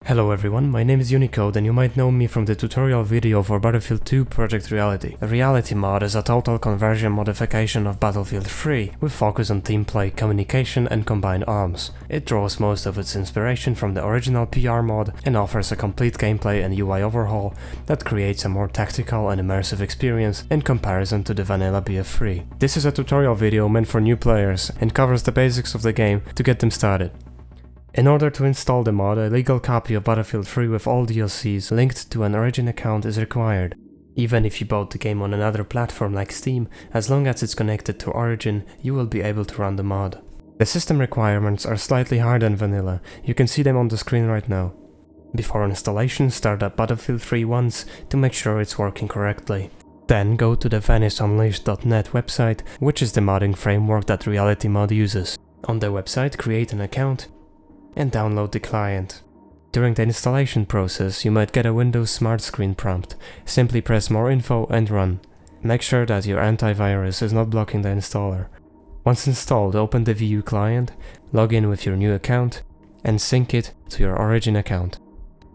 Hello everyone, my name is Unicode and you might know me from the tutorial video for Battlefield 2 Project Reality. A reality mod is a total conversion modification of Battlefield 3 with focus on team play, communication and combined arms. It draws most of its inspiration from the original PR mod and offers a complete gameplay and UI overhaul that creates a more tactical and immersive experience in comparison to the vanilla BF3. This is a tutorial video meant for new players and covers the basics of the game to get them started. In order to install the mod, a legal copy of Battlefield 3 with all DLCs linked to an Origin account is required. Even if you bought the game on another platform like Steam, as long as it's connected to Origin, you will be able to run the mod. The system requirements are slightly higher than vanilla, you can see them on the screen right now. Before installation, start up Battlefield 3 once to make sure it's working correctly. Then go to the VeniceUnleashed.net website, which is the modding framework that Reality Mod uses. On the website, create an account and download the client. During the installation process, you might get a Windows Smart Screen prompt. Simply press more info and run. Make sure that your antivirus is not blocking the installer. Once installed, open the VU client, log in with your new account, and sync it to your Origin account.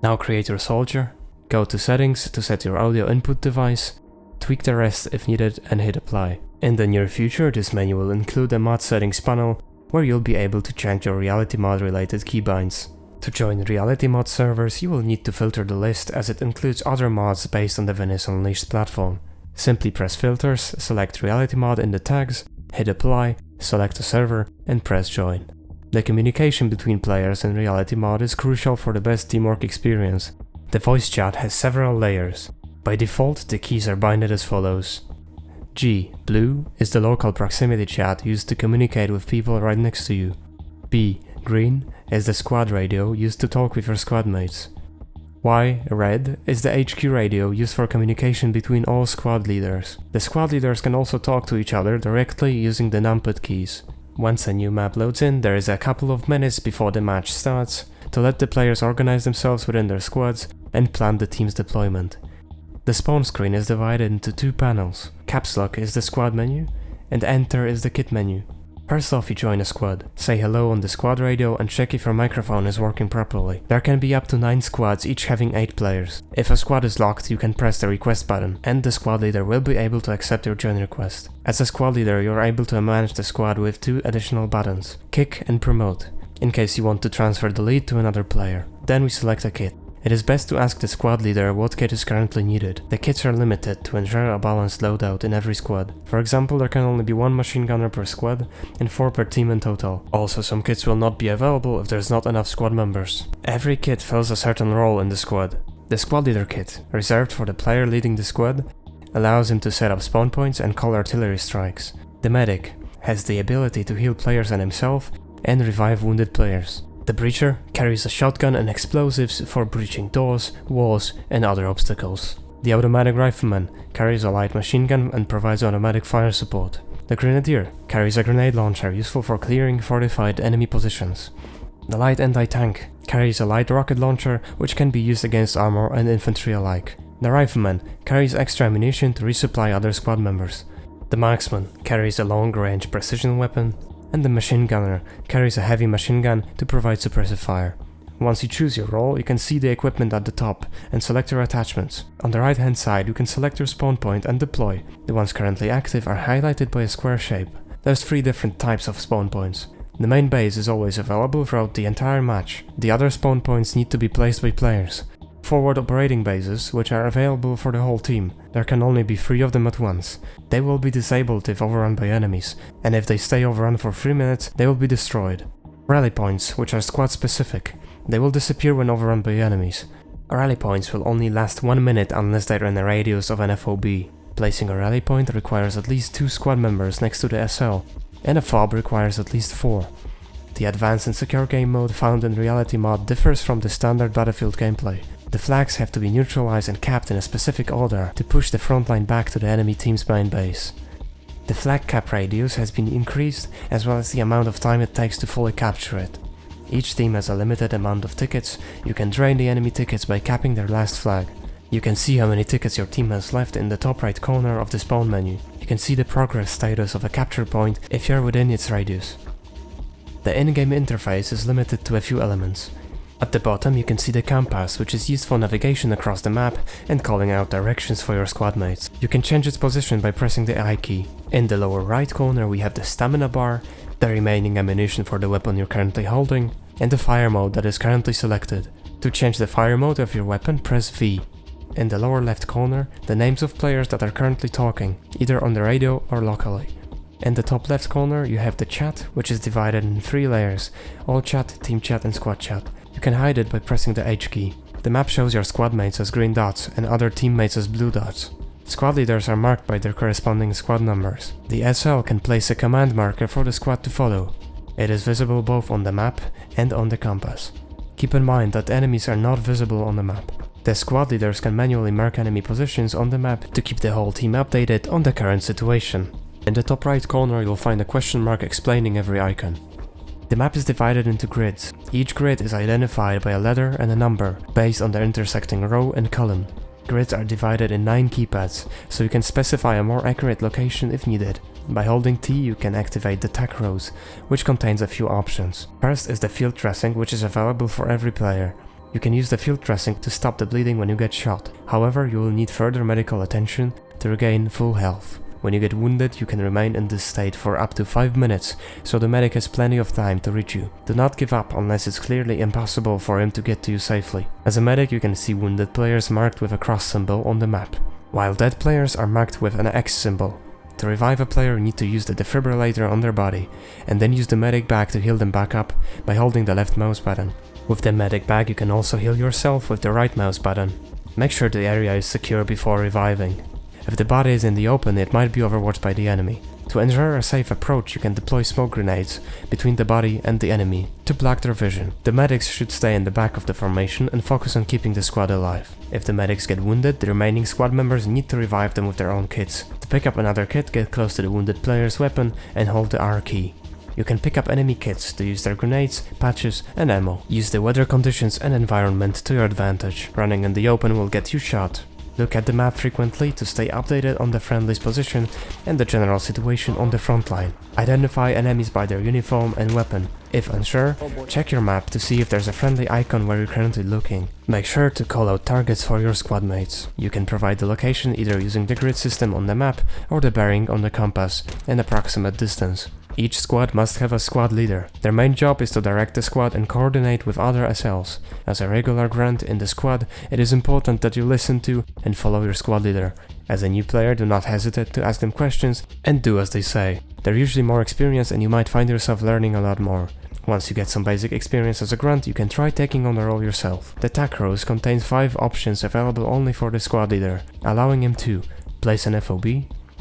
Now create your soldier, go to settings to set your audio input device, tweak the rest if needed and hit apply. In the near future, this menu will include a mod settings panel where you'll be able to change your Reality Mod related keybinds. To join Reality Mod servers, you will need to filter the list as it includes other mods based on the Venice Unleashed platform. Simply press filters, select Reality Mod in the tags, hit apply, select a server and press join. The communication between players in Reality Mod is crucial for the best teamwork experience. The voice chat has several layers. By default, the keys are binded as follows. G, blue, is the local proximity chat used to communicate with people right next to you. B, green, is the squad radio used to talk with your squad mates. Y, red, is the HQ radio used for communication between all squad leaders. The squad leaders can also talk to each other directly using the numpad keys. Once a new map loads in, there is a couple of minutes before the match starts to let the players organize themselves within their squads and plan the team's deployment. The spawn screen is divided into two panels. Caps Lock is the squad menu, and Enter is the kit menu. First off, you join a squad. Say hello on the squad radio and check if your microphone is working properly. There can be up to 9 squads, each having 8 players. If a squad is locked, you can press the request button, and the squad leader will be able to accept your join request. As a squad leader, you're able to manage the squad with 2 additional buttons, Kick and Promote, in case you want to transfer the lead to another player. Then we select a kit. It is best to ask the squad leader what kit is currently needed. The kits are limited to ensure a balanced loadout in every squad. For example, there can only be 1 machine gunner per squad and 4 per team in total. Also, some kits will not be available if there's not enough squad members. Every kit fills a certain role in the squad. The squad leader kit, reserved for the player leading the squad, allows him to set up spawn points and call artillery strikes. The medic has the ability to heal players and himself and revive wounded players. The breacher carries a shotgun and explosives for breaching doors, walls and other obstacles. The automatic rifleman carries a light machine gun and provides automatic fire support. The grenadier carries a grenade launcher useful for clearing fortified enemy positions. The light anti-tank carries a light rocket launcher which can be used against armor and infantry alike. The rifleman carries extra ammunition to resupply other squad members. The marksman carries a long-range precision weapon, and the machine gunner carries a heavy machine gun to provide suppressive fire. Once you choose your role, you can see the equipment at the top and select your attachments. On the right hand side, you can select your spawn point and deploy. The ones currently active are highlighted by a square shape. There's 3 different types of spawn points. The main base is always available throughout the entire match. The other spawn points need to be placed by players. Forward operating bases, which are available for the whole team. There can only be 3 of them at once. They will be disabled if overrun by enemies, and if they stay overrun for 3 minutes, they will be destroyed. Rally points, which are squad specific. They will disappear when overrun by enemies. Rally points will only last 1 minute unless they're in a radius of an FOB. Placing a rally point requires at least 2 squad members next to the SL, and a FOB requires at least 4. The advanced and secure game mode found in Reality Mod differs from the standard Battlefield gameplay. The flags have to be neutralized and capped in a specific order to push the front line back to the enemy team's main base. The flag cap radius has been increased as well as the amount of time it takes to fully capture it. Each team has a limited amount of tickets. You can drain the enemy tickets by capping their last flag. You can see how many tickets your team has left in the top right corner of the spawn menu. You can see the progress status of a capture point if you're within its radius. The in-game interface is limited to a few elements. At the bottom you can see the compass, which is used for navigation across the map and calling out directions for your squad mates. You can change its position by pressing the I key. In the lower right corner we have the stamina bar, the remaining ammunition for the weapon you're currently holding, and the fire mode that is currently selected. To change the fire mode of your weapon, press V. In the lower left corner, the names of players that are currently talking, either on the radio or locally. In the top left corner you have the chat, which is divided in 3 layers: all chat, team chat and squad chat. You can hide it by pressing the H key. The map shows your squad mates as green dots and other teammates as blue dots. Squad leaders are marked by their corresponding squad numbers. The SL can place a command marker for the squad to follow. It is visible both on the map and on the compass. Keep in mind that enemies are not visible on the map. The squad leaders can manually mark enemy positions on the map to keep the whole team updated on the current situation. In the top right corner you'll find a question mark explaining every icon. The map is divided into grids. Each grid is identified by a letter and a number, based on their intersecting row and column. Grids are divided in 9 keypads, so you can specify a more accurate location if needed. By holding T you can activate the tac rows, which contains a few options. First is the field dressing, which is available for every player. You can use the field dressing to stop the bleeding when you get shot. However, you will need further medical attention to regain full health. When you get wounded, you can remain in this state for up to 5 minutes, so the medic has plenty of time to reach you. Do not give up unless it's clearly impossible for him to get to you safely. As a medic, you can see wounded players marked with a cross symbol on the map, while dead players are marked with an X symbol. To revive a player, you need to use the defibrillator on their body, and then use the medic bag to heal them back up by holding the left mouse button. With the medic bag, you can also heal yourself with the right mouse button. Make sure the area is secure before reviving. If the body is in the open, it might be overwatched by the enemy. To ensure a safe approach, you can deploy smoke grenades between the body and the enemy to block their vision. The medics should stay in the back of the formation and focus on keeping the squad alive. If the medics get wounded, the remaining squad members need to revive them with their own kits. To pick up another kit, get close to the wounded player's weapon and hold the R key. You can pick up enemy kits to use their grenades, patches and ammo. Use the weather conditions and environment to your advantage. Running in the open will get you shot. Look at the map frequently to stay updated on the friendly's position and the general situation on the front line. Identify enemies by their uniform and weapon. If unsure, check your map to see if there's a friendly icon where you're currently looking. Make sure to call out targets for your squad mates. You can provide the location either using the grid system on the map or the bearing on the compass and approximate distance. Each squad must have a squad leader. Their main job is to direct the squad and coordinate with other SLs. As a regular grunt in the squad, it is important that you listen to and follow your squad leader. As a new player, do not hesitate to ask them questions and do as they say. They're usually more experienced and you might find yourself learning a lot more. Once you get some basic experience as a grunt, you can try taking on the role yourself. The tac rows contains 5 options available only for the squad leader, allowing him to place an FOB,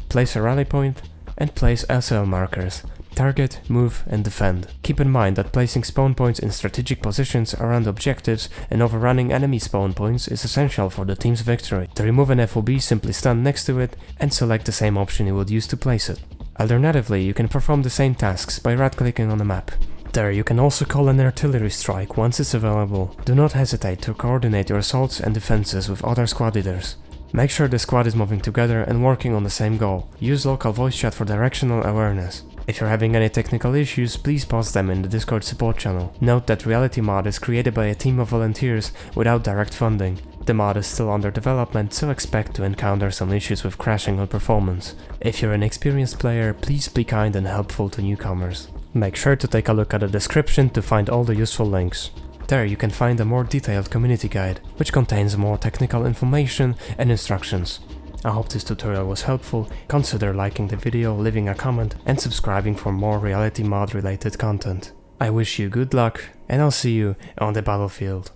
place a rally point, and place SL markers. Target, move and defend. Keep in mind that placing spawn points in strategic positions around objectives and overrunning enemy spawn points is essential for the team's victory. To remove an FOB, simply stand next to it and select the same option you would use to place it. Alternatively, you can perform the same tasks by right-clicking on the map. There you can also call an artillery strike once it's available. Do not hesitate to coordinate your assaults and defenses with other squad leaders. Make sure the squad is moving together and working on the same goal. Use local voice chat for directional awareness. If you're having any technical issues, please post them in the Discord support channel. Note that Reality Mod is created by a team of volunteers without direct funding. The mod is still under development, so expect to encounter some issues with crashing or performance. If you're an experienced player, please be kind and helpful to newcomers. Make sure to take a look at the description to find all the useful links. There you can find a more detailed community guide, which contains more technical information and instructions. I hope this tutorial was helpful. Consider liking the video, leaving a comment and subscribing for more Reality Mod related content. I wish you good luck and I'll see you on the battlefield.